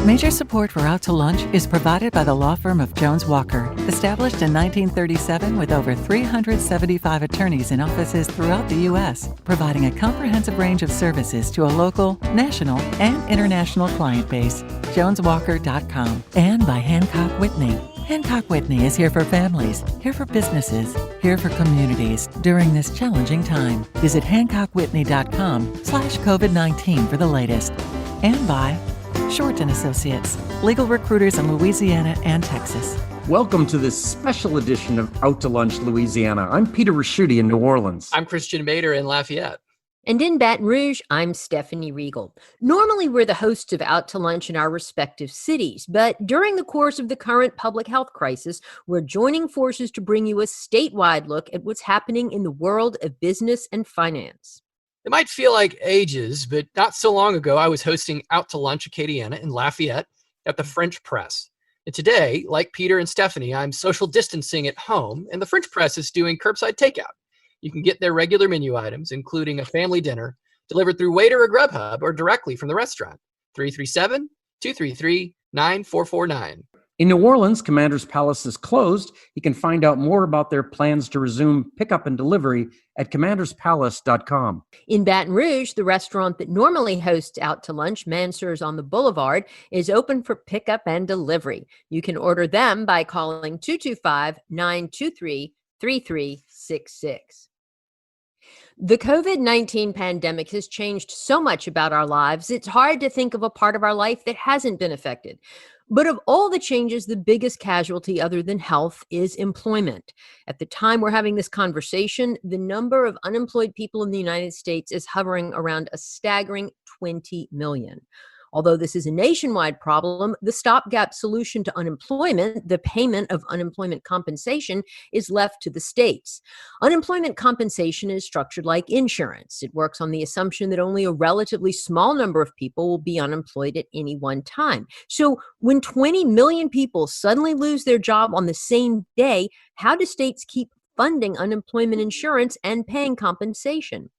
Major support for Out to Lunch is provided by the law firm of Jones Walker, established in 1937 with over 375 attorneys in offices throughout the U.S., providing a comprehensive range of services to a local, national, and international client base. JonesWalker.com. And by Hancock Whitney. Hancock Whitney is here for families, here for businesses, here for communities during this challenging time. Visit HancockWhitney.com/COVID-19 for the latest. And by Short & Associates, legal recruiters in Louisiana and Texas. Welcome to this special edition of Out to Lunch, Louisiana. I'm Peter Raschuti in New Orleans. I'm Christian Bader in Lafayette. And in Baton Rouge, I'm Stephanie Riegel. Normally, we're the hosts of Out to Lunch in our respective cities, but during the course of the current public health crisis, we're joining forces to bring you a statewide look at what's happening in the world of business and finance. It might feel like ages, but not so long ago, I was hosting Out to Lunch Acadiana in Lafayette at the French Press. And today, like Peter and Stephanie, I'm social distancing at home, and the French Press is doing curbside takeout. You can get their regular menu items, including a family dinner, delivered through Waiter or Grubhub or directly from the restaurant. 337-233-9449. In New Orleans, Commander's Palace is closed. You can find out more about their plans to resume pickup and delivery at commanderspalace.com. In Baton Rouge, the restaurant that normally hosts Out to Lunch, Mansur's on the Boulevard, is open for pickup and delivery. You can order them by calling 225-923-3366. The COVID-19 pandemic has changed so much about our lives, it's hard to think of a part of our life that hasn't been affected. But of all the changes, the biggest casualty other than health is employment. At the time we're having this conversation, the number of unemployed people in the United States is hovering around a staggering 20 million. Although this is a nationwide problem, the stopgap solution to unemployment, the payment of unemployment compensation, is left to the states. Unemployment compensation is structured like insurance. It works on the assumption that only a relatively small number of people will be unemployed at any one time. So when 20 million people suddenly lose their job on the same day, how do states keep funding unemployment insurance and paying compensation?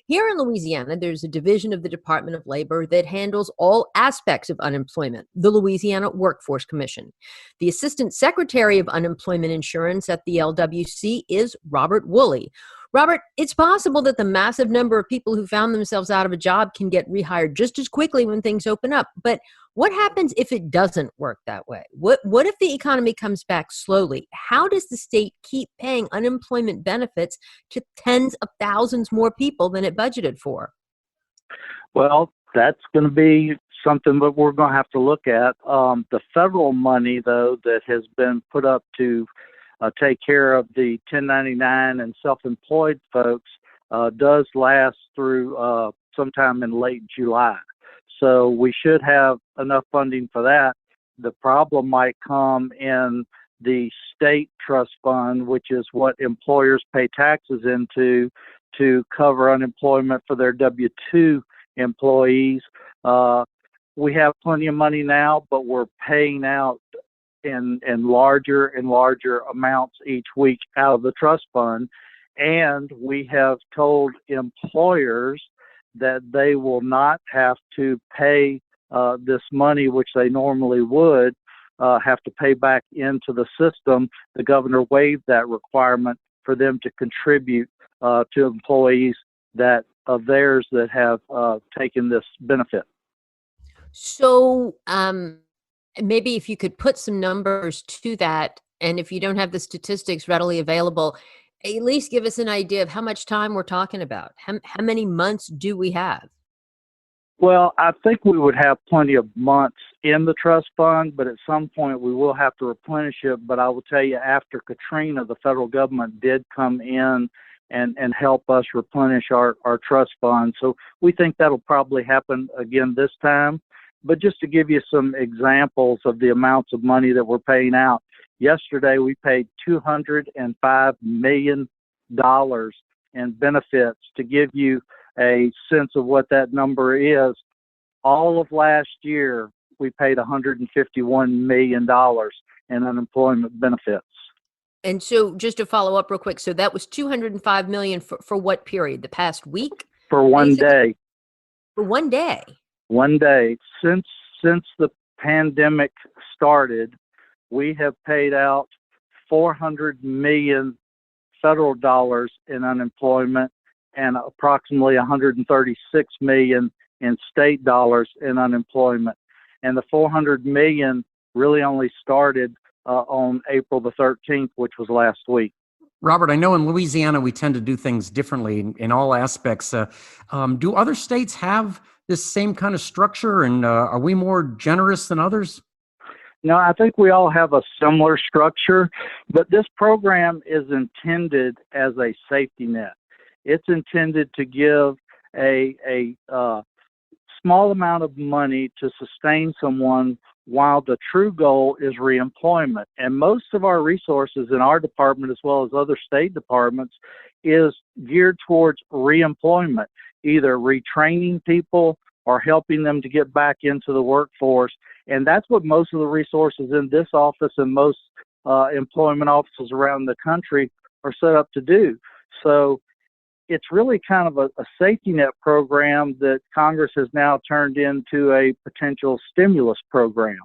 Here in Louisiana, there's a division of the Department of Labor that handles all aspects of unemployment, the Louisiana Workforce Commission. The Assistant Secretary of Unemployment Insurance at the LWC is Robert Woolley. Robert, it's possible that the massive number of people who found themselves out of a job can get rehired just as quickly when things open up. But what happens if it doesn't work that way? What if the economy comes back slowly? How does the state keep paying unemployment benefits to tens of thousands more people than it budgeted for? Well, that's going to be something that we're going to have to look at. The federal money, though, that has been put up to take care of the 1099 and self-employed folks does last through sometime in late July. So we should have enough funding for that. The problem might come in the state trust fund, which is what employers pay taxes into to cover unemployment for their W-2 employees. We have plenty of money now, but we're paying out in larger and larger amounts each week out of the trust fund. And we have told employers that they will not have to pay this money, which they normally would, have to pay back into the system. The governor waived that requirement for them to contribute to employees that of theirs that have taken this benefit. So maybe if you could put some numbers to that, and if you don't have the statistics readily available, at least give us an idea of how much time we're talking about. How many months do we have? Well, I think we would have plenty of months in the trust fund, but at some point we will have to replenish it. But I will tell you, after Katrina, the federal government did come in and help us replenish our trust fund. So we think that'll probably happen again this time. But just to give you some examples of the amounts of money that we're paying out, yesterday we paid $205 million in benefits. To give you a sense of what that number is, all of last year we paid $151 million in unemployment benefits. And so just to follow up real quick, so that was $205 million for what period? The past week? For one day. For one day? 1 day. Since the pandemic started, we have paid out 400 million federal dollars in unemployment and approximately 136 million in state dollars in unemployment. And the 400 million really only started on April the 13th, which was last week. Robert, I know in Louisiana we tend to do things differently in all aspects. Do other states have this same kind of structure, and are we more generous than others? No, I think we all have a similar structure, but this program is intended as a safety net. It's intended to give a small amount of money to sustain someone while the true goal is reemployment. And most of our resources in our department, as well as other state departments, is geared towards reemployment, either retraining people or helping them to get back into the workforce. And that's what most of the resources in this office and most employment offices around the country are set up to do. So it's really kind of a safety net program that Congress has now turned into a potential stimulus program.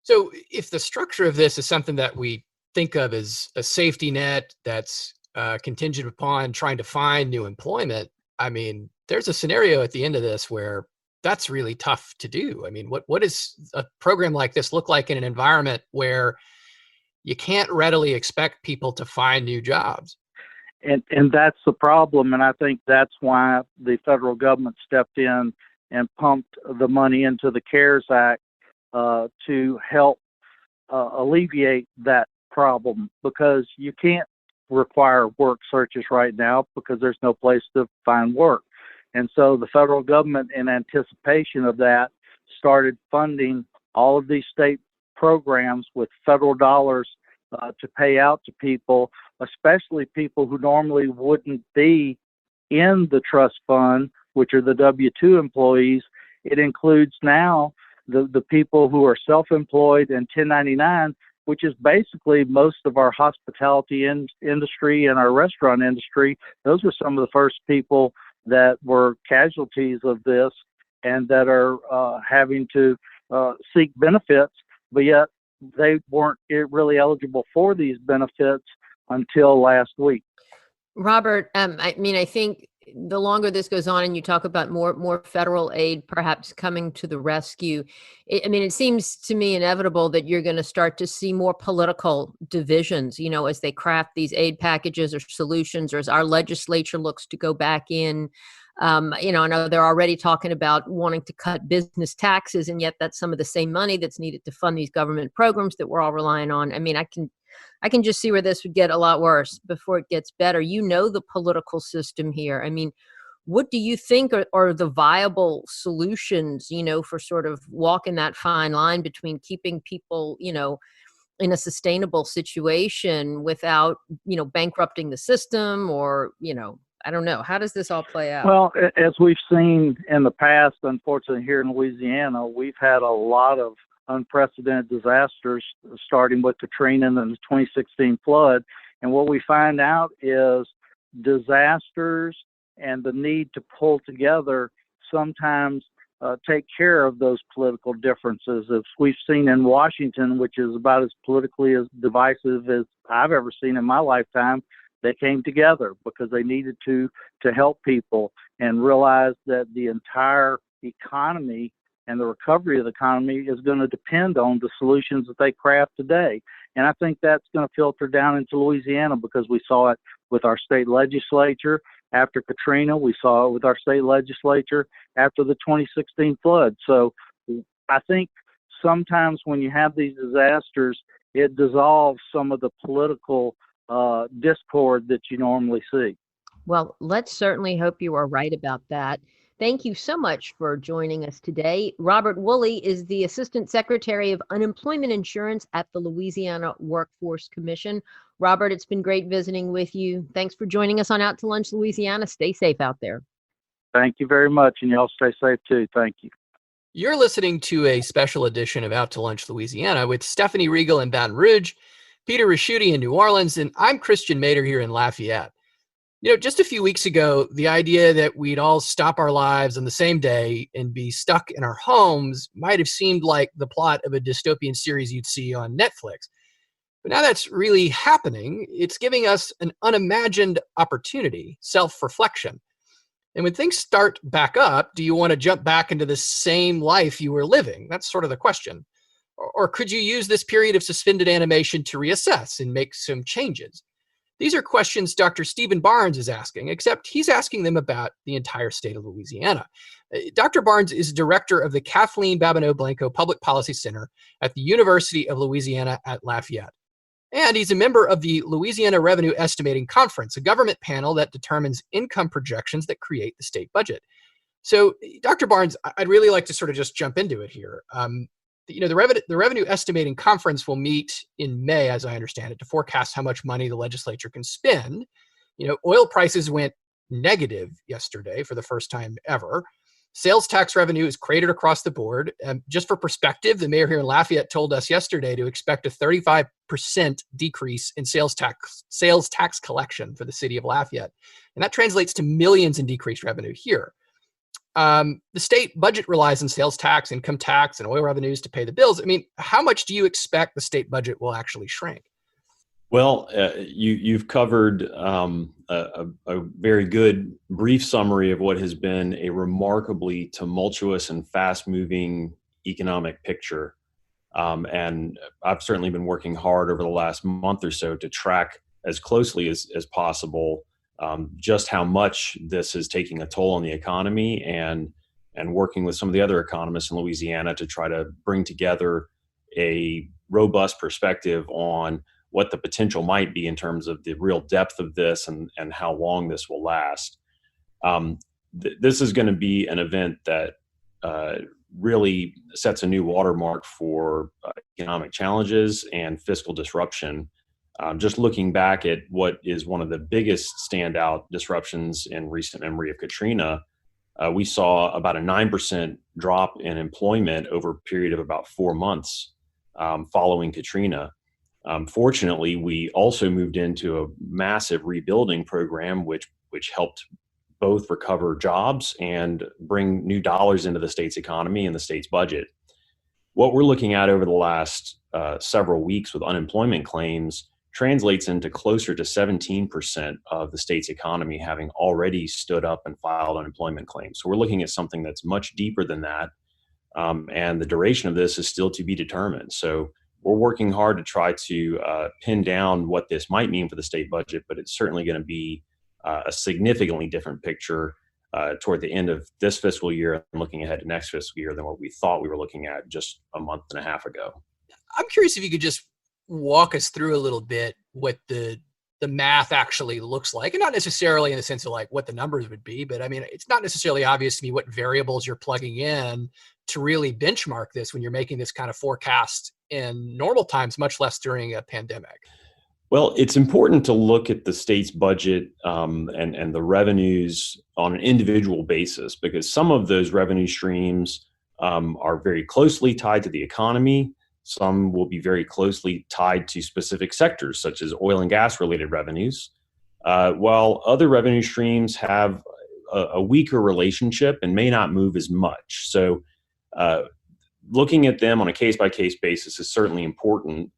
So if the structure of this is something that we think of as a safety net that's contingent upon trying to find new employment, I mean, there's a scenario at the end of this where that's really tough to do. I mean, what does a program like this look like in an environment where you can't readily expect people to find new jobs? And that's the problem, and I think that's why the federal government stepped in and pumped the money into the CARES Act to help alleviate that problem, because you can't require work searches right now because there's no place to find work. And so the federal government, in anticipation of that, started funding all of these state programs with federal dollars to pay out to people, especially people who normally wouldn't be in the trust fund, which are the W-2 employees. It includes now the people who are self-employed and 1099, which is basically most of our hospitality industry and our restaurant industry. Those were some of the first people that were casualties of this and that are having to seek benefits, but yet they weren't really eligible for these benefits until last week. Robert, I mean, I think the longer this goes on and you talk about more federal aid perhaps coming to the rescue, it seems to me inevitable that you're going to start to see more political divisions, as they craft these aid packages or solutions, or as our legislature looks to go back in. I know they're already talking about wanting to cut business taxes, and yet that's some of the same money that's needed to fund these government programs that we're all relying on. I mean, I can just see where this would get a lot worse before it gets better. The political system here. I mean, what do you think are the viable solutions, for sort of walking that fine line between keeping people, in a sustainable situation without, bankrupting the system or, I don't know. How does this all play out? Well, as we've seen in the past, unfortunately, here in Louisiana, we've had a lot of unprecedented disasters, starting with Katrina and then the 2016 flood. And what we find out is disasters and the need to pull together sometimes take care of those political differences. As we've seen in Washington, which is about as politically as divisive as I've ever seen in my lifetime, they came together because they needed to help people and realized that the entire economy and the recovery of the economy is going to depend on the solutions that they craft today. And I think that's going to filter down into Louisiana, because we saw it with our state legislature after Katrina. We saw it with our state legislature after the 2016 flood. So I think sometimes when you have these disasters, it dissolves some of the political discord that you normally see. Well, let's certainly hope you are right about that. Thank you so much for joining us today. Robert Woolley is the Assistant Secretary of Unemployment Insurance at the Louisiana Workforce Commission. Robert, it's been great visiting with you. Thanks for joining us on Out to Lunch Louisiana. Stay safe out there. Thank you very much, and y'all stay safe too. Thank you. You're listening to a special edition of Out to Lunch Louisiana with Stephanie Riegel in Baton Rouge, Peter Raschuti in New Orleans, and I'm Christian Mader here in Lafayette. Just a few weeks ago, the idea that we'd all stop our lives on the same day and be stuck in our homes might have seemed like the plot of a dystopian series you'd see on Netflix. But now that's really happening. It's giving us an unimagined opportunity, self-reflection. And when things start back up, do you want to jump back into the same life you were living? That's sort of the question. Or could you use this period of suspended animation to reassess and make some changes? These are questions Dr. Stephen Barnes is asking, except he's asking them about the entire state of Louisiana. Dr. Barnes is director of the Kathleen Babineau Blanco Public Policy Center at the University of Louisiana at Lafayette. And he's a member of the Louisiana Revenue Estimating Conference, a government panel that determines income projections that create the state budget. So, Dr. Barnes, I'd really like to sort of just jump into it here. The Revenue Estimating Conference will meet in May, as I understand it, to forecast how much money the legislature can spend. Oil prices went negative yesterday for the first time ever. Sales tax revenue is cratered across the board. Just for perspective, the mayor here in Lafayette told us yesterday to expect a 35% decrease in sales tax collection for the city of Lafayette. And that translates to millions in decreased revenue here. The state budget relies on sales tax, income tax, and oil revenues to pay the bills. I mean, how much do you expect the state budget will actually shrink? Well, you've covered a very good brief summary of what has been a remarkably tumultuous and fast-moving economic picture. And I've certainly been working hard over the last month or so to track as closely as possible just how much this is taking a toll on the economy, and working with some of the other economists in Louisiana to try to bring together a robust perspective on what the potential might be in terms of the real depth of this and how long this will last. This is going to be an event that really sets a new watermark for economic challenges and fiscal disruption. Just looking back at what is one of the biggest standout disruptions in recent memory of Katrina, we saw about a 9% drop in employment over a period of about 4 months following Katrina. Fortunately, we also moved into a massive rebuilding program, which helped both recover jobs and bring new dollars into the state's economy and the state's budget. What we're looking at over the last several weeks with unemployment claims translates into closer to 17% of the state's economy having already stood up and filed unemployment claims. So we're looking at something that's much deeper than that. And the duration of this is still to be determined. So we're working hard to try to pin down what this might mean for the state budget, but it's certainly going to be a significantly different picture toward the end of this fiscal year and looking ahead to next fiscal year than what we thought we were looking at just a month and a half ago. I'm curious if you could just walk us through a little bit what the math actually looks like, and not necessarily in the sense of like what the numbers would be, but I mean, it's not necessarily obvious to me what variables you're plugging in to really benchmark this when you're making this kind of forecast in normal times, much less during a pandemic. Well, it's important to look at the state's budget and the revenues on an individual basis, because some of those revenue streams are very closely tied to the economy. Some will be very closely tied to specific sectors, such as oil and gas related revenues, while other revenue streams have a weaker relationship and may not move as much. So looking at them on a case-by-case basis is certainly important.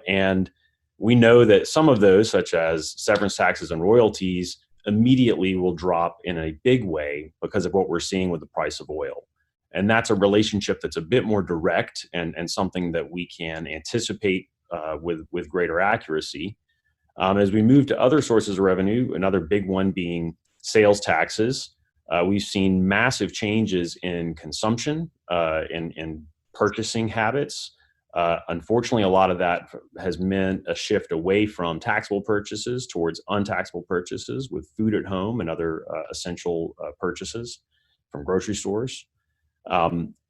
And we know that some of those, such as severance taxes and royalties, immediately will drop in a big way because of what we're seeing with the price of oil. And that's a relationship that's a bit more direct and something that we can anticipate with greater accuracy. As we move to other sources of revenue, another big one being sales taxes, we've seen massive changes in consumption, in purchasing habits. Unfortunately, a lot of that has meant a shift away from taxable purchases towards untaxable purchases with food at home and other essential purchases from grocery stores.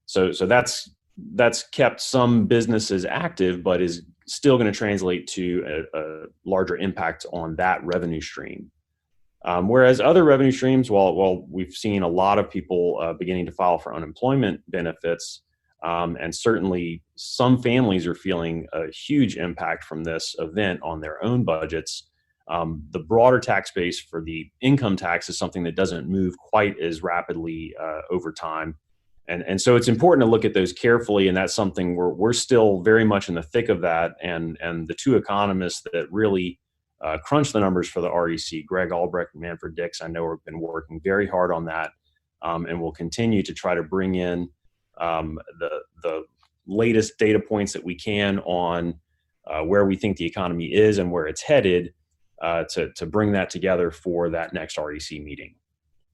So that's kept some businesses active, but is still going to translate to a larger impact on that revenue stream. Whereas other revenue streams, while we've seen a lot of people beginning to file for unemployment benefits, and certainly some families are feeling a huge impact from this event on their own budgets, The broader tax base for the income tax is something that doesn't move quite as rapidly over time. And so it's important to look at those carefully, and that's something we're still very much in the thick of that. And the two economists that really crunch the numbers for the REC, Greg Albrecht and Manfred Dix, I know have been working very hard on that, and will continue to try to bring in the latest data points that we can on where we think the economy is and where it's headed, to bring that together for that next REC meeting.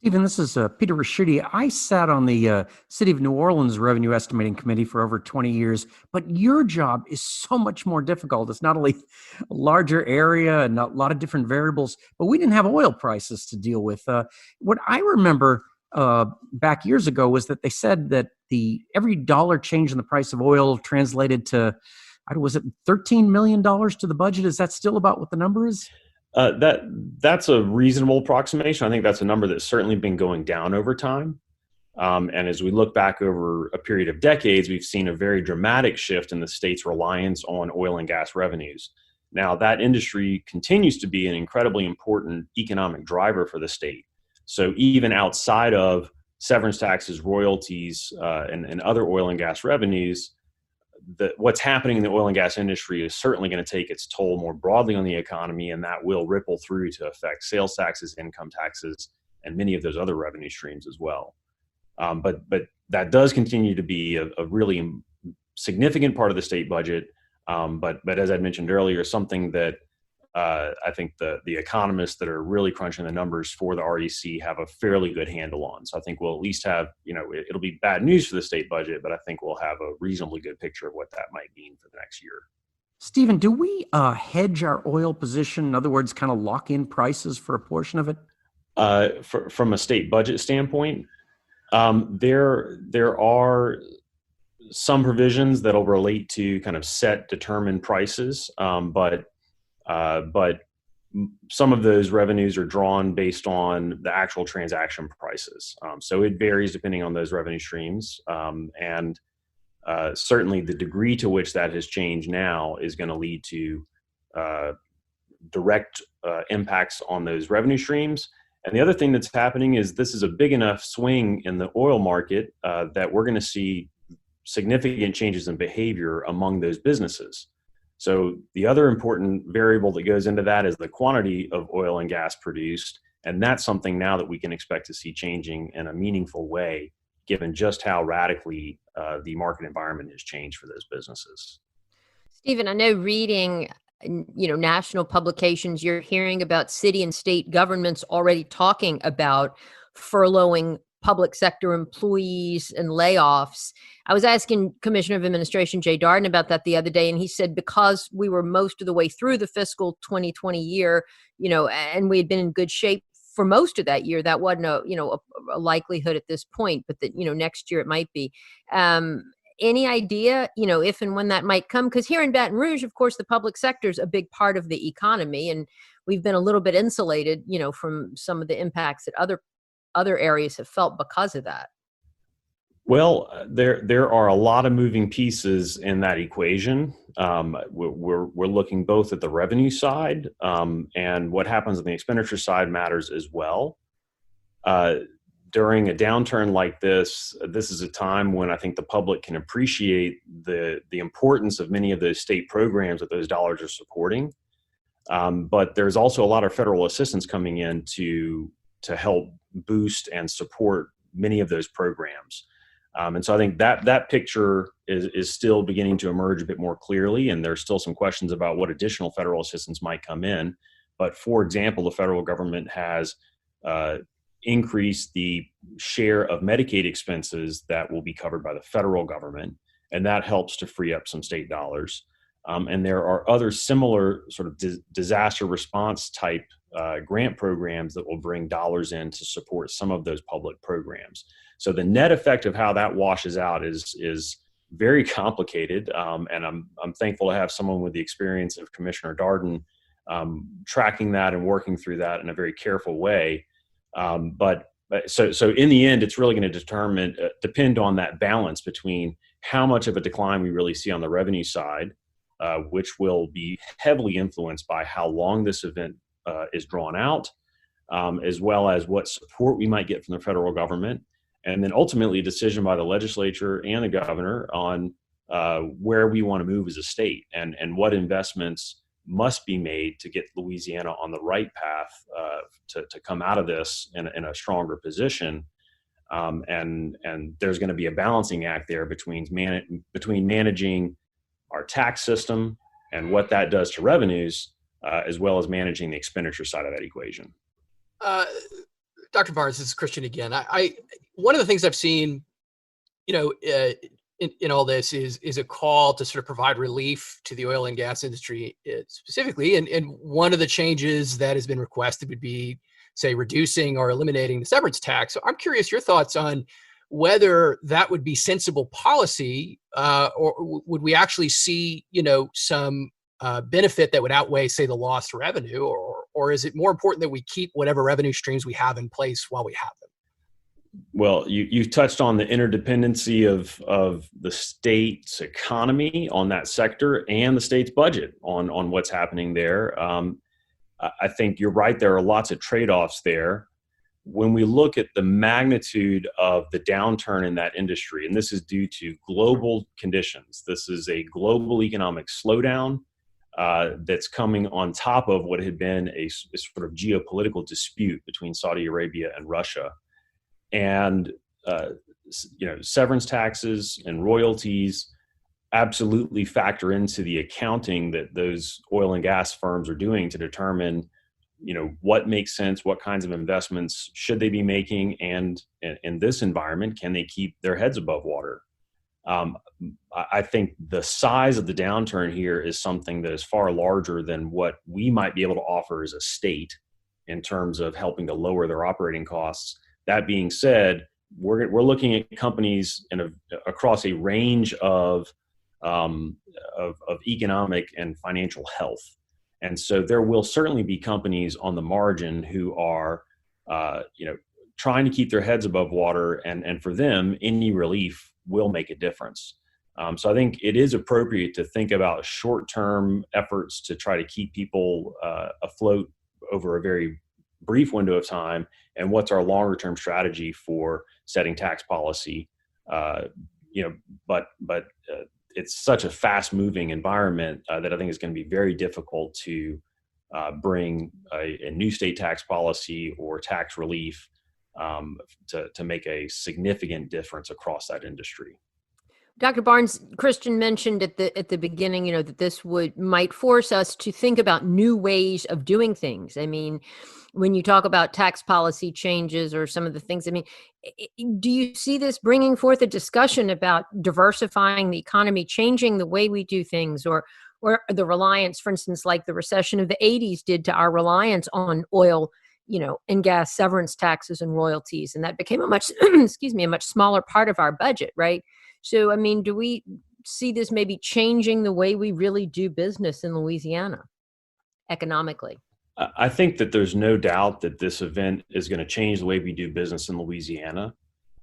Stephen, this is Peter Raschuti. I sat on the City of New Orleans Revenue Estimating Committee for over 20 years, but your job is so much more difficult. It's not only a larger area and a lot of different variables, but we didn't have oil prices to deal with. What I remember back years ago was that they said that every dollar change in the price of oil translated to, was it $13 million to the budget? Is that still about what the number is? That's a reasonable approximation. I think that's a number that's certainly been going down over time. And as we look back over a period of decades, we've seen a very dramatic shift in the state's reliance on oil and gas revenues. Now, that industry continues to be an incredibly important economic driver for the state. So even outside of severance taxes, royalties, and other oil and gas revenues, what's happening in the oil and gas industry is certainly going to take its toll more broadly on the economy, and that will ripple through to affect sales taxes, income taxes, and many of those other revenue streams as well. But that does continue to be a really significant part of the state budget. But as I mentioned earlier, something that I think the economists that are really crunching the numbers for the REC have a fairly good handle on. So I think we'll at least have, it'll be bad news for the state budget, but I think we'll have a reasonably good picture of what that might mean for the next year. Stephen, do we hedge our oil position? In other words, kind of lock in prices for a portion of it? From a state budget standpoint, there are some provisions that'll relate to kind of set determined prices, but some of those revenues are drawn based on the actual transaction prices. So it varies depending on those revenue streams. And certainly the degree to which that has changed now is going to lead to direct impacts on those revenue streams. And the other thing that's happening is this is a big enough swing in the oil market that we're going to see significant changes in behavior among those businesses. So the other important variable that goes into that is the quantity of oil and gas produced. And that's something now that we can expect to see changing in a meaningful way, given just how radically the market environment has changed for those businesses. Stephen, I know reading, national publications, you're hearing about city and state governments already talking about furloughing public sector employees and layoffs. I was asking Commissioner of Administration Jay Darden about that the other day, and he said because we were most of the way through the fiscal 2020 year, and we had been in good shape for most of that year, that wasn't a likelihood at this point, but that, next year it might be. Any idea, if and when that might come? Because here in Baton Rouge, of course, the public sector is a big part of the economy, and we've been a little bit insulated, from some of the impacts that other areas have felt because of that. Well, there are a lot of moving pieces in that equation. We're looking both at the revenue side, and what happens on the expenditure side matters as well. During a downturn like this is a time when I think the public can appreciate the importance of many of those state programs that those dollars are supporting. But there's also a lot of federal assistance coming in to help boost and support many of those programs. And so I think that picture is still beginning to emerge a bit more clearly, and there's still some questions about what additional federal assistance might come in. But for example, the federal government has increased the share of Medicaid expenses that will be covered by the federal government, and that helps to free up some state dollars. And there are other similar sort of disaster response type grant programs that will bring dollars in to support some of those public programs. So the net effect of how that washes out is very complicated, and I'm thankful to have someone with the experience of Commissioner Darden tracking that and working through that in a very careful way. But so in the end, it's really going to depend on that balance between how much of a decline we really see on the revenue side, which will be heavily influenced by how long this event is drawn out, as well as what support we might get from the federal government, and then ultimately a decision by the legislature and the governor on where we want to move as a state, and what investments must be made to get Louisiana on the right path to come out of this in a stronger position. And there's going to be a balancing act there between managing our tax system and what that does to revenues, as well as managing the expenditure side of that equation. Dr. Barnes, this is Christian again. I one of the things I've seen, in all this is a call to sort of provide relief to the oil and gas industry specifically. And one of the changes that has been requested would be, say, reducing or eliminating the severance tax. So I'm curious your thoughts on whether that would be sensible policy, or would we actually see, some benefit that would outweigh, say, the lost revenue, or is it more important that we keep whatever revenue streams we have in place while we have them? Well, you've touched on the interdependency of the state's economy on that sector and the state's budget on what's happening there. I think you're right. There are lots of trade-offs there. When we look at the magnitude of the downturn in that industry, and this is due to global conditions, this is a global economic slowdown that's coming on top of what had been a sort of geopolitical dispute between Saudi Arabia and Russia. And severance taxes and royalties absolutely factor into the accounting that those oil and gas firms are doing to determine, what makes sense, what kinds of investments should they be making, and in this environment, can they keep their heads above water? I think the size of the downturn here is something that is far larger than what we might be able to offer as a state in terms of helping to lower their operating costs. That being said, we're looking at companies across a range of economic and financial health, and so there will certainly be companies on the margin who are, trying to keep their heads above water, and for them, any relief will make a difference. So I think it is appropriate to think about short-term efforts to try to keep people afloat over a very brief window of time, and what's our longer-term strategy for setting tax policy. But it's such a fast-moving environment that I think it's going to be very difficult to bring a new state tax policy or tax relief to make a significant difference across that industry. Dr. Barnes, Christian mentioned at the beginning, that this might force us to think about new ways of doing things. I mean, when you talk about tax policy changes or some of the things, do you see this bringing forth a discussion about diversifying the economy, changing the way we do things, or the reliance, for instance, like the recession of the 80s did to our reliance on oil, and gas severance taxes and royalties, and that became a much, a much smaller part of our budget, right? So, do we see this maybe changing the way we really do business in Louisiana economically? I think that there's no doubt that this event is going to change the way we do business in Louisiana.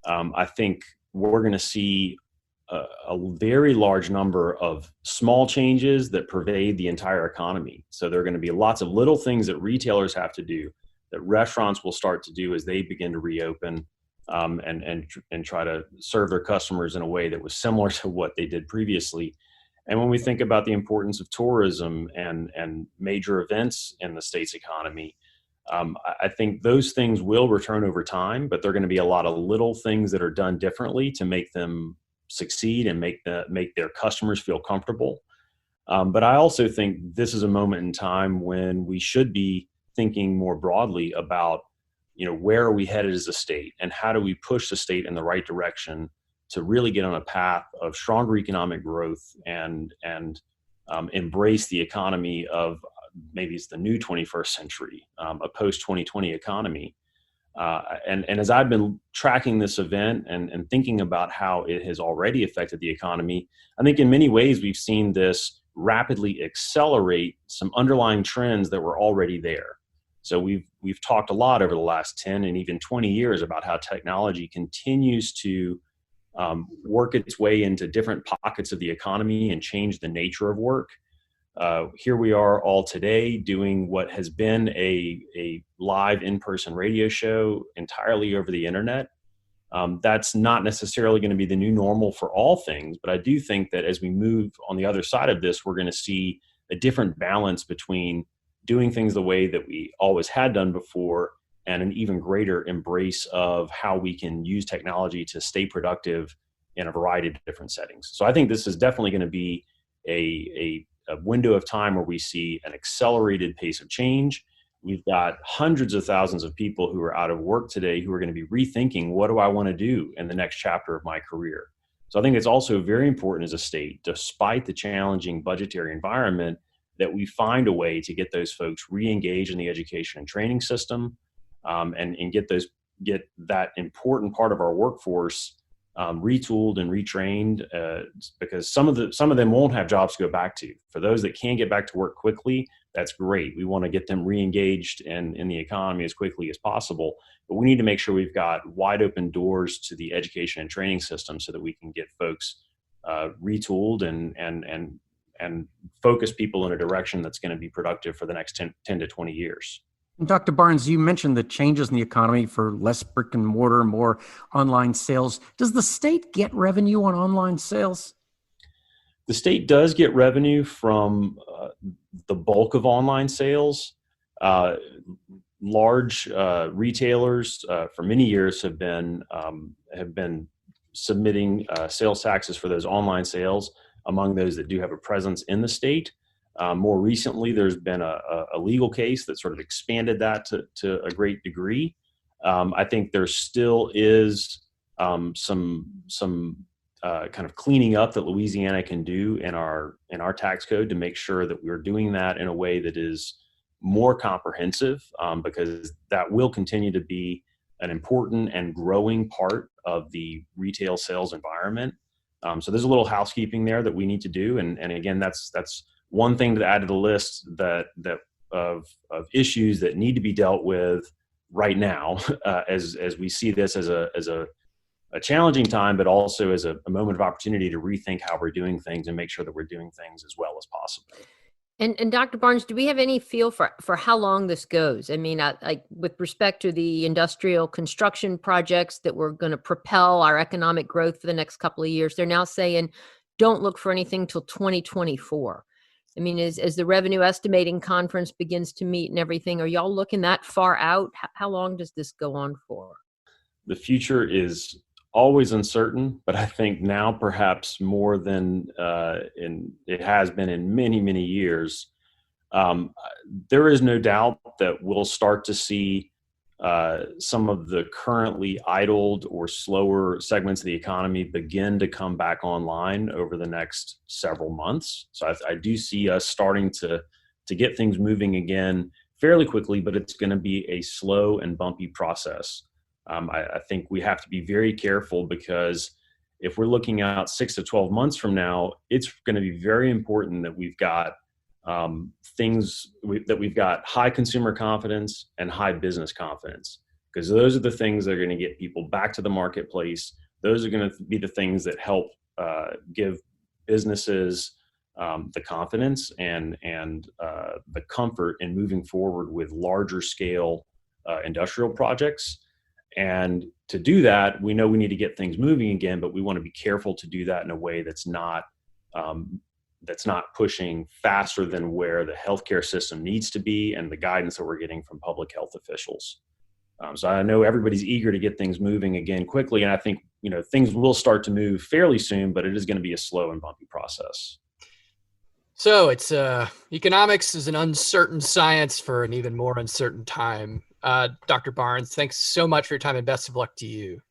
I think we're going to see a very large number of small changes that pervade the entire economy. So there are going to be lots of little things that retailers have to do, that restaurants will start to do as they begin to reopen, and try to serve their customers in a way that was similar to what they did previously. And when we think about the importance of tourism and major events in the state's economy, I think those things will return over time, but there are going to be a lot of little things that are done differently to make them succeed and make their customers feel comfortable. But I also think this is a moment in time when we should be thinking more broadly about, where are we headed as a state, and how do we push the state in the right direction to really get on a path of stronger economic growth and embrace the economy of maybe it's the new 21st century, a post-2020 economy. And as I've been tracking this event and thinking about how it has already affected the economy, I think in many ways we've seen this rapidly accelerate some underlying trends that were already there. So we've talked a lot over the last 10 and even 20 years about how technology continues to work its way into different pockets of the economy and change the nature of work. Here we are all today doing what has been a live in-person radio show entirely over the internet. That's not necessarily going to be the new normal for all things, but I do think that as we move on the other side of this, we're going to see a different balance between doing things the way that we always had done before and an even greater embrace of how we can use technology to stay productive in a variety of different settings. So I think this is definitely going to be a window of time where we see an accelerated pace of change. We've got hundreds of thousands of people who are out of work today who are going to be rethinking, what do I want to do in the next chapter of my career? So I think it's also very important as a state, despite the challenging budgetary environment, that we find a way to get those folks re-engaged in the education and training system, and get that important part of our workforce retooled and retrained, because some of them won't have jobs to go back to. For those that can get back to work quickly, that's great. We want to get them re-engaged in the economy as quickly as possible. But we need to make sure we've got wide open doors to the education and training system so that we can get folks retooled and focus people in a direction that's going to be productive for the next 10 to 20 years. Dr. Barnes, you mentioned the changes in the economy for less brick and mortar, more online sales. Does the state get revenue on online sales? The state does get revenue from the bulk of online sales. Large retailers for many years have been submitting sales taxes for those online sales among those that do have a presence in the state. More recently, there's been a legal case that sort of expanded that to a great degree. I think there still is some kind of cleaning up that Louisiana can do in our tax code to make sure that we're doing that in a way that is more comprehensive, because that will continue to be an important and growing part of the retail sales environment. So there's a little housekeeping there that we need to do, and again, that's one thing to add to the list that of issues that need to be dealt with right now, as we see this as a challenging time, but also as a moment of opportunity to rethink how we're doing things and make sure that we're doing things as well as possible. And Dr. Barnes, do we have any feel for how long this goes? I mean, like with respect to the industrial construction projects that were going to propel our economic growth for the next couple of years, they're now saying don't look for anything till 2024. I mean, as the revenue estimating conference begins to meet and everything, are y'all looking that far out? How long does this go on for? The future is always uncertain, but I think now perhaps more than it has been in many, many years. There is no doubt that we'll start to see some of the currently idled or slower segments of the economy begin to come back online over the next several months. So I do see us starting to get things moving again fairly quickly, but it's going to be a slow and bumpy process. I think we have to be very careful, because if we're looking out 6 to 12 months from now, it's going to be very important that we've got we've got high consumer confidence and high business confidence, because those are the things that are going to get people back to the marketplace. Those are going to be the things that help give businesses the confidence and the comfort in moving forward with larger scale industrial projects. And to do that, we know we need to get things moving again, but we want to be careful to do that in a way that's not pushing faster than where the healthcare system needs to be and the guidance that we're getting from public health officials. So I know everybody's eager to get things moving again quickly, and I think things will start to move fairly soon, but it is going to be a slow and bumpy process. So it's economics is an uncertain science for an even more uncertain time. Dr. Barnes, thanks so much for your time and best of luck to you.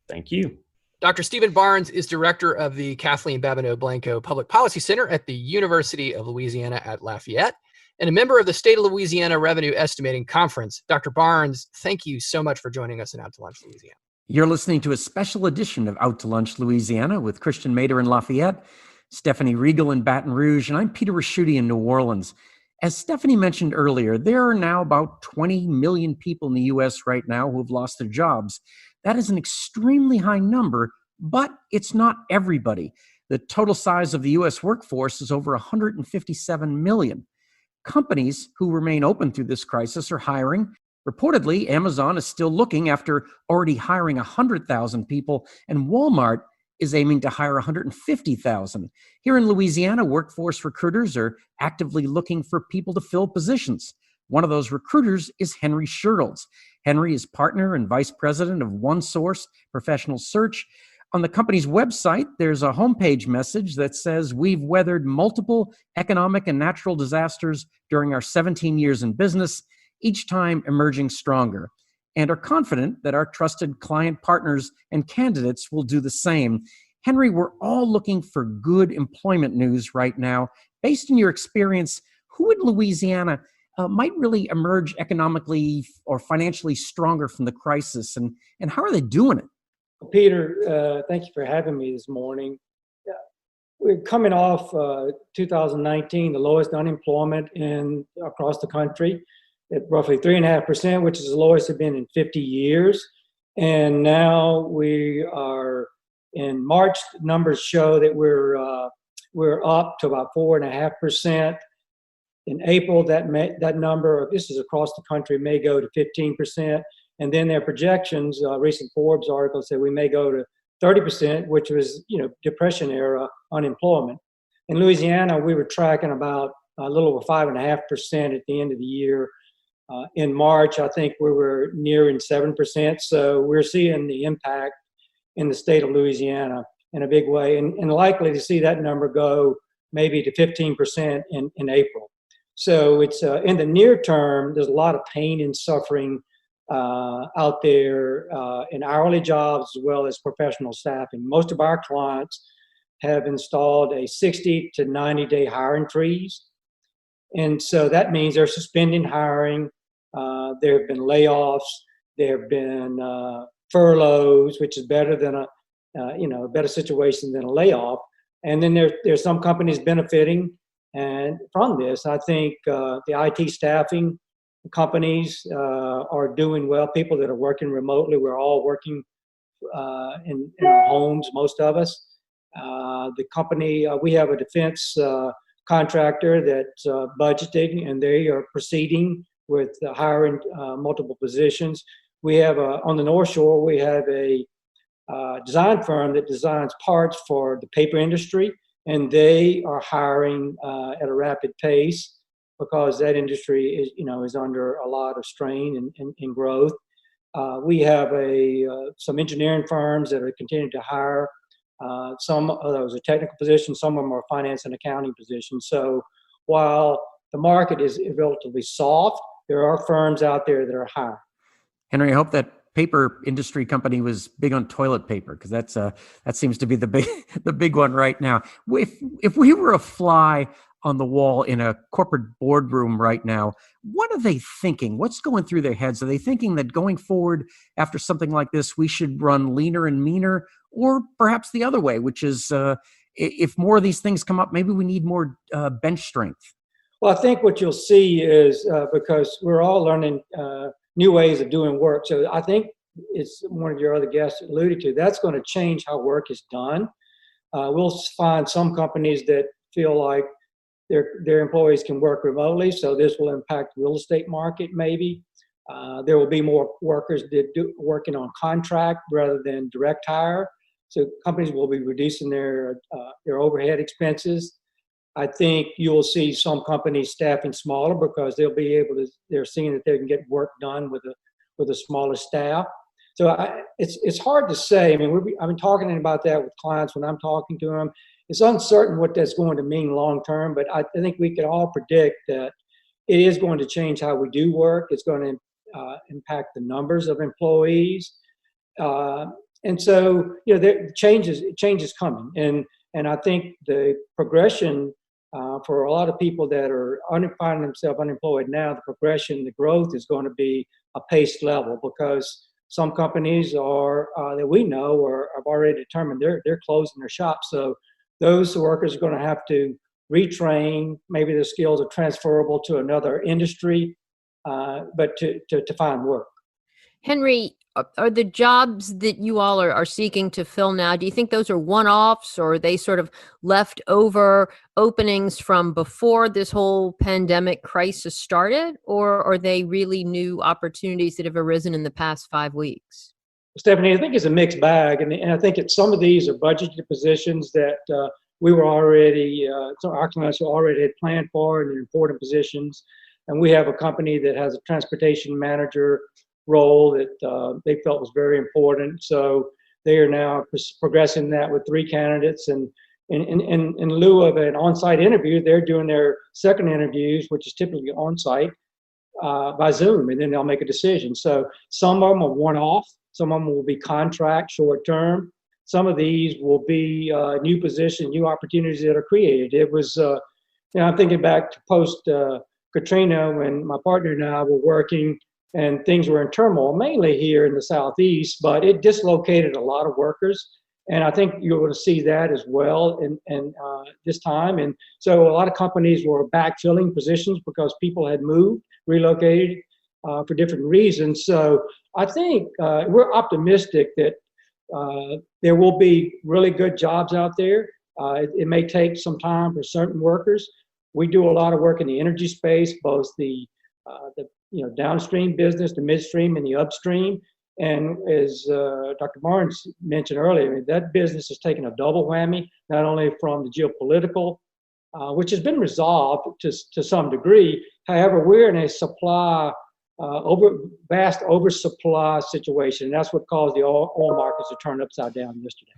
Thank you. Dr. Stephen Barnes is director of the Kathleen Babineau Blanco Public Policy Center at the University of Louisiana at Lafayette and a member of the State of Louisiana Revenue Estimating Conference. Dr. Barnes, thank you so much for joining us in Out to Lunch, Louisiana. You're listening to a special edition of Out to Lunch, Louisiana with Christian Mader in Lafayette, Stephanie Regal in Baton Rouge, and I'm Peter Raschuti in New Orleans. As Stephanie mentioned earlier, there are now about 20 million people in the U.S. right now who have lost their jobs. That is an extremely high number, but it's not everybody. The total size of the U.S. workforce is over 157 million. Companies who remain open through this crisis are hiring. Reportedly, Amazon is still looking after already hiring 100,000 people, and Walmart is aiming to hire 150,000. Here in Louisiana, workforce recruiters are actively looking for people to fill positions. One of those recruiters is Henry Schertles. Henry is partner and vice president of OneSource Professional Search. On the company's website, there's a homepage message that says, "We've weathered multiple economic and natural disasters during our 17 years in business, each time emerging stronger, and are confident that our trusted client partners and candidates will do the same." Henry, we're all looking for good employment news right now. Based on your experience, who in Louisiana might really emerge economically or financially stronger from the crisis, and how are they doing it? Peter, thank you for having me this morning. We're coming off 2019, the lowest unemployment across the country, at roughly 3.5%, which is the lowest it's been in 50 years. And now we are in March. Numbers show that we're up to about 4.5%. In April, that number, this is across the country, may go to 15%. And then their projections, recent Forbes article said we may go to 30%, which was, Depression era unemployment. In Louisiana, we were tracking about a little over 5.5% at the end of the year. In March, I think we were nearing 7%. So we're seeing the impact in the state of Louisiana in a big way, and likely to see that number go maybe to 15% in April. So it's in the near term, there's a lot of pain and suffering out there in hourly jobs as well as professional staffing. Most of our clients have installed a 60 to 90 day hiring freeze. And so that means they're suspending hiring. There have been layoffs. There have been furloughs, which is better than a better situation than a layoff. And then there's some companies benefiting and from this. I think the IT staffing companies are doing well. People that are working remotely, we're all working in our homes, most of us. The company, we have a defense contractor that's budgeting, and they are proceeding with hiring multiple positions. We have on the North Shore, we have a design firm that designs parts for the paper industry, and they are hiring at a rapid pace because that industry is under a lot of strain and growth. We have some engineering firms that are continuing to hire. Some of those are technical positions, some of them are finance and accounting positions. So while the market is relatively soft, there are firms out there that are hiring. Henry, I hope that paper industry company was big on toilet paper, because that seems to be the big one right now. If we were a fly on the wall in a corporate boardroom right now, what are they thinking? What's going through their heads? Are they thinking that going forward after something like this, we should run leaner and meaner, or perhaps the other way, which is if more of these things come up, maybe we need more bench strength? Well, I think what you'll see is because we're all learning new ways of doing work. So I think it's one of your other guests alluded to, that's going to change how work is done. We'll find some companies that feel like their employees can work remotely, so this will impact the real estate market maybe. There will be more workers that working on contract rather than direct hire. So companies will be reducing their overhead expenses. I think you'll see some companies staffing smaller because they're seeing that they can get work done with a smaller staff. So it's hard to say. I mean, I've been talking about that with clients when I'm talking to them. It's uncertain what that's going to mean long term, but I think we can all predict that it is going to change how we do work. It's going to impact the numbers of employees, and so change is coming. And I think the progression for a lot of people that are finding themselves unemployed now, the progression, the growth is going to be a paced level, because some companies that we know have already determined they're closing their shops. So those workers are going to have to retrain. Maybe their skills are transferable to another industry, but to find work. Henry, are the jobs that you all are seeking to fill now, do you think those are one-offs, or are they sort of leftover openings from before this whole pandemic crisis started, or are they really new opportunities that have arisen in the past 5 weeks? Stephanie, I think it's a mixed bag, and I think some of these are budgeted positions that we were already, so our clients already had planned for, and they're important positions. And we have a company that has a transportation manager role that they felt was very important. So they are now progressing that with 3 candidates. And in lieu of an on-site interview, they're doing their second interviews, which is typically on-site, by Zoom, and then they'll make a decision. So some of them are one-off. Some of them will be contract, short-term. Some of these will be new positions, new opportunities that are created. It was, I'm thinking back to post-Katrina when my partner and I were working and things were in turmoil, mainly here in the Southeast, but it dislocated a lot of workers. And I think you're going to see that as well in this time. And so a lot of companies were backfilling positions because people had moved, relocated for different reasons. So I think we're optimistic that there will be really good jobs out there. It may take some time for certain workers. We do a lot of work in the energy space, both the downstream business, the midstream, and the upstream. And as Dr. Barnes mentioned earlier, I mean, that business has taken a double whammy, not only from the geopolitical, which has been resolved to some degree. However, we're in a vast oversupply situation. And that's what caused the oil markets to turn upside down yesterday.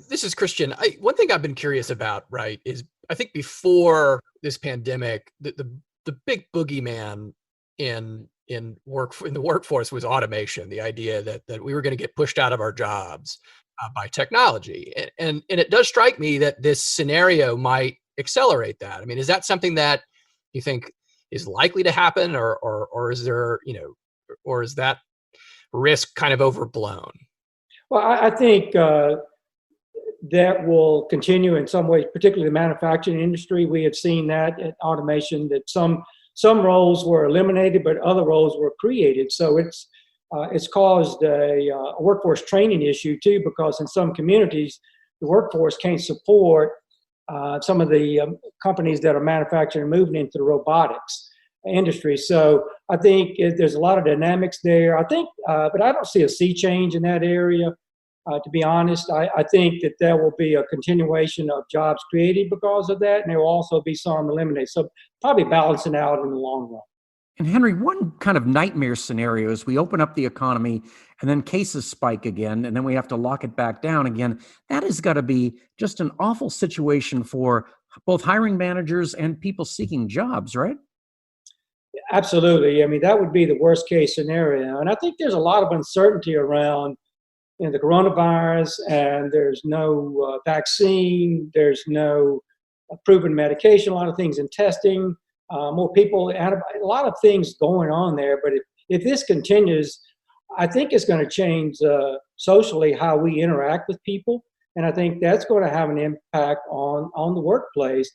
This is Christian. One thing I've been curious about, right, is I think before this pandemic, the big boogeyman in the workforce was automation. The idea that we were going to get pushed out of our jobs by technology, and it does strike me that this scenario might accelerate that. I mean, is that something that you think is likely to happen, or is there, or is that risk kind of overblown? Well, I think that will continue in some ways, particularly the manufacturing industry. We have seen that at automation, that some roles were eliminated, but other roles were created. So it's caused a workforce training issue too, because in some communities, the workforce can't support some of the companies that are manufacturing and moving into the robotics industry. So I think there's a lot of dynamics there. I think, but I don't see a sea change in that area. To be honest, I think that there will be a continuation of jobs created because of that, and there will also be some eliminated. So probably balancing out in the long run. And Henry, one kind of nightmare scenario is we open up the economy and then cases spike again, and then we have to lock it back down again. That has got to be just an awful situation for both hiring managers and people seeking jobs, right? Absolutely. I mean, that would be the worst case scenario. And I think there's a lot of uncertainty around the coronavirus, and there's no vaccine, there's no proven medication, a lot of things in testing, more people, a lot of things going on there. But if this continues, I think it's going to change socially how we interact with people. And I think that's going to have an impact on the workplace.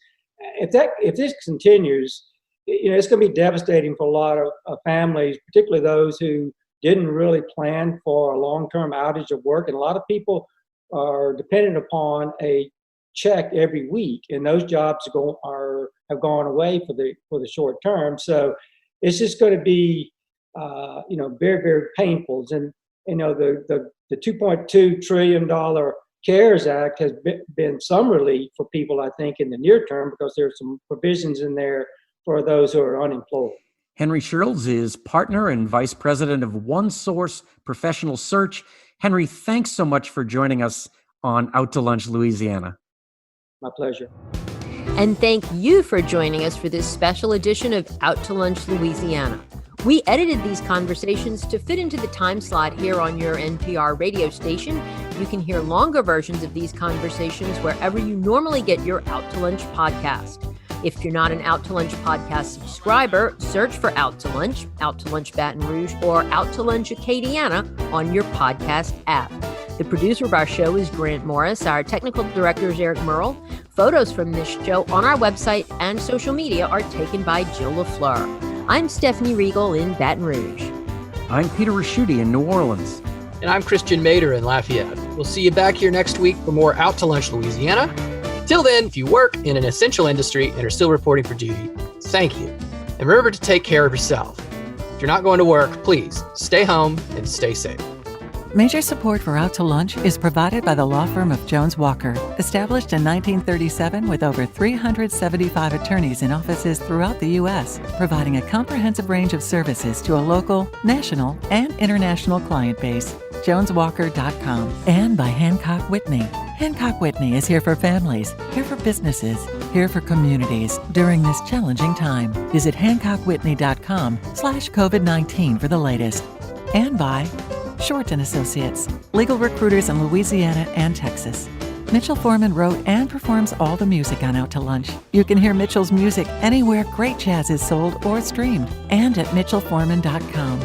If this continues, it's going to be devastating for a lot of families, particularly those who didn't really plan for a long-term outage of work. And a lot of people are dependent upon a check every week, and those jobs have gone away for the short term. So it's just going to be very, very painful. And the $2.2 trillion CARES Act has been some relief for people, I think, in the near term, because there's some provisions in there for those who are unemployed. Henry Shields is partner and vice president of One Source Professional Search. Henry, thanks so much for joining us on Out to Lunch, Louisiana. My pleasure. And thank you for joining us for this special edition of Out to Lunch, Louisiana. We edited these conversations to fit into the time slot here on your NPR radio station. You can hear longer versions of these conversations wherever you normally get your Out to Lunch podcast. If you're not an Out to Lunch podcast subscriber, search for Out to Lunch Baton Rouge, or Out to Lunch Acadiana on your podcast app. The producer of our show is Grant Morris. Our technical director is Eric Merle. Photos from this show on our website and social media are taken by Jill LaFleur. I'm Stephanie Riegel in Baton Rouge. I'm Peter Raschuti in New Orleans. And I'm Christian Mader in Lafayette. We'll see you back here next week for more Out to Lunch Louisiana. Till then, if you work in an essential industry and are still reporting for duty, thank you. And remember to take care of yourself. If you're not going to work, please stay home and stay safe. Major support for Out to Lunch is provided by the law firm of Jones Walker, established in 1937 with over 375 attorneys in offices throughout the U.S., providing a comprehensive range of services to a local, national, and international client base. JonesWalker.com. And by Hancock Whitney. Hancock Whitney is here for families, here for businesses, here for communities during this challenging time. Visit HancockWhitney.com/COVID-19 for the latest. And by Short & Associates, legal recruiters in Louisiana and Texas. Mitchell Foreman wrote and performs all the music on Out to Lunch. You can hear Mitchell's music anywhere great jazz is sold or streamed, and at mitchellforeman.com.